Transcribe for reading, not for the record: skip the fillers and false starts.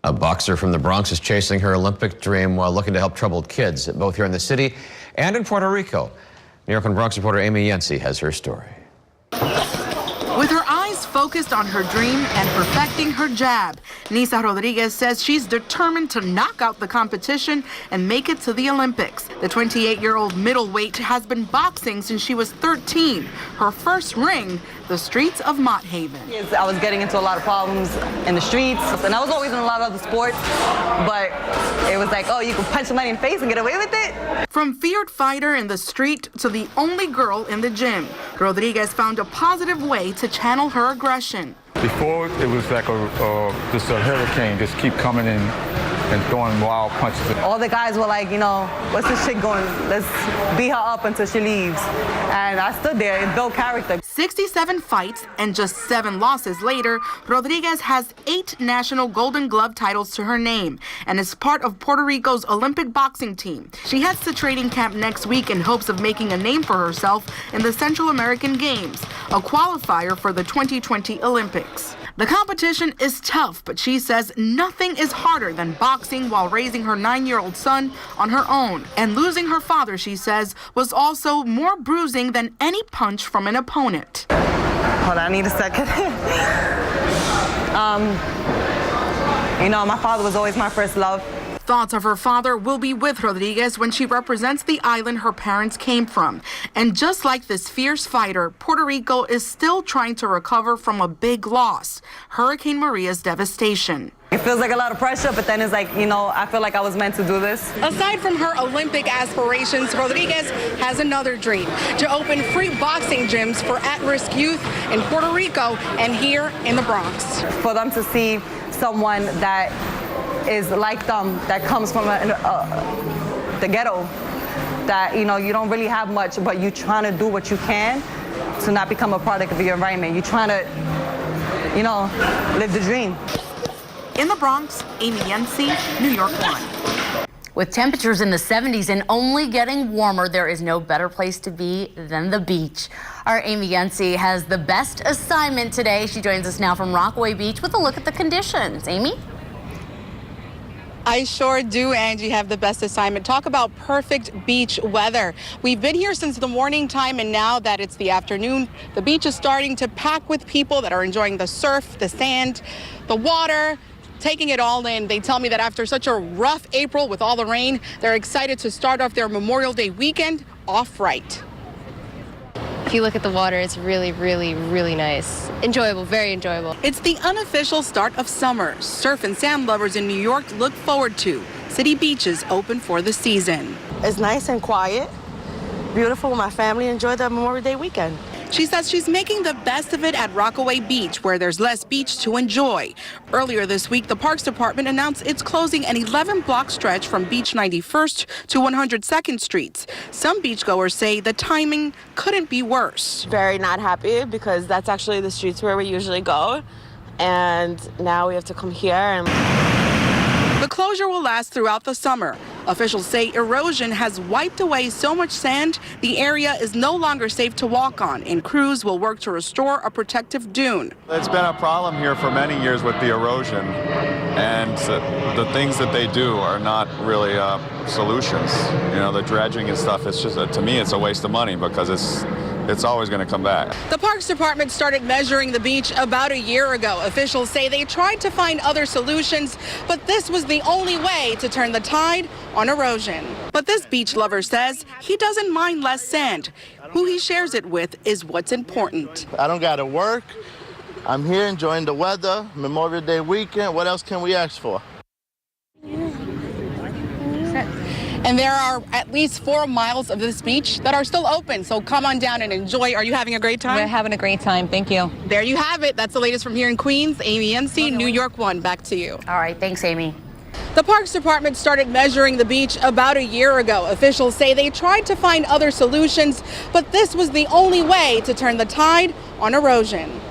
A boxer from the Bronx is chasing her Olympic dream while looking to help troubled kids, both here in the city and in Puerto Rico. New York and Bronx reporter Amy Yensi has her story. With her eyes focused on her dream and perfecting her jab, Nisa Rodriguez says she's determined to knock out the competition and make it to the Olympics. The 28-year-old middleweight has been boxing since she was 13. Her first ring, the streets of Mott Haven. I was getting into a lot of problems in the streets, and I was always in a lot of other sports, but it was like, oh, you can punch somebody in the face and get away with it? From feared fighter in the street to the only girl in the gym, Rodriguez found a positive way to channel her aggression. Before, it was like just a hurricane, just keep coming in and throwing wild punches. All the guys were like, you know, what's this shit going? Let's beat her up until she leaves. And I stood there and built character. 67 fights and just 7 losses later, Rodriguez has 8 national Golden Glove titles to her name and is part of Puerto Rico's Olympic boxing team. She heads to training camp next week in hopes of making a name for herself in the Central American Games, a qualifier for the 2020 Olympics. The competition is tough, but she says nothing is harder than boxing while raising her 9-year-old son on her own. And losing her father, she says, was also more bruising than any punch from an opponent. Hold on, I need a second. You know, my father was always my first love. Thoughts of her father will be with Rodriguez when she represents the island her parents came from. And just like this fierce fighter, Puerto Rico is still trying to recover from a big loss, Hurricane Maria's devastation. It feels like a lot of pressure, but then it's like, you know, I feel like I was meant to do this. Aside from her Olympic aspirations, Rodriguez has another dream: to open free boxing gyms for at-risk youth in Puerto Rico and here in the Bronx. For them to see someone that is like them, that comes from the ghetto, that, you know, you don't really have much, but you're trying to do what you can to not become a product of your environment. You're trying to, you know, live the dream. In the Bronx, Amy Yensi, New York 1. With temperatures in the 70s and only getting warmer, there is no better place to be than the beach. Our Amy Yensi has the best assignment today. She joins us now from Rockaway Beach with a look at the conditions. Amy? I sure do, Angie, have the best assignment. Talk about perfect beach weather. We've been here since the morning time, and now that it's the afternoon, the beach is starting to pack with people that are enjoying the surf, the sand, the water, taking it all in. They tell me that after such a rough April with all the rain, they're excited to start off their Memorial Day weekend off right. If you look at the water, it's really, really, really nice. Enjoyable, very enjoyable. It's the unofficial start of summer. Surf and sand lovers in New York look forward to city beaches open for the season. It's nice and quiet, beautiful. My family enjoyed the Memorial Day weekend. She says she's making the best of it at Rockaway Beach, where there's less beach to enjoy. Earlier this week, the Parks Department announced it's closing an 11-block stretch from Beach 91st to 102nd Streets. Some beachgoers say the timing couldn't be worse. Very not happy because that's actually the streets where we usually go. And now we have to come here. And the closure will last throughout the summer. Officials say erosion has wiped away so much sand, the area is no longer safe to walk on, and crews will work to restore a protective dune. It's been a problem here for many years with the erosion, and the things that they do are not really solutions. You know, the dredging and stuff, it's just, to me, it's a waste of money because it's always going to come back. The Parks Department started measuring the beach about a year ago. Officials say they tried to find other solutions, but this was the only way to turn the tide on erosion. But this beach lover says he doesn't mind less sand. Who he shares it with is what's important. I don't got to work. I'm here enjoying the weather, Memorial Day weekend. What else can we ask for? And there are at least 4 miles of this beach that are still open, so come on down and enjoy. Are you having a great time? We're having a great time. Thank you. There you have it. That's the latest from here in Queens. Amy Yensi, New York 1. Back to you. All right, thanks, Amy. The Parks Department started measuring the beach about a year ago. Officials say they tried to find other solutions, but this was the only way to turn the tide on erosion.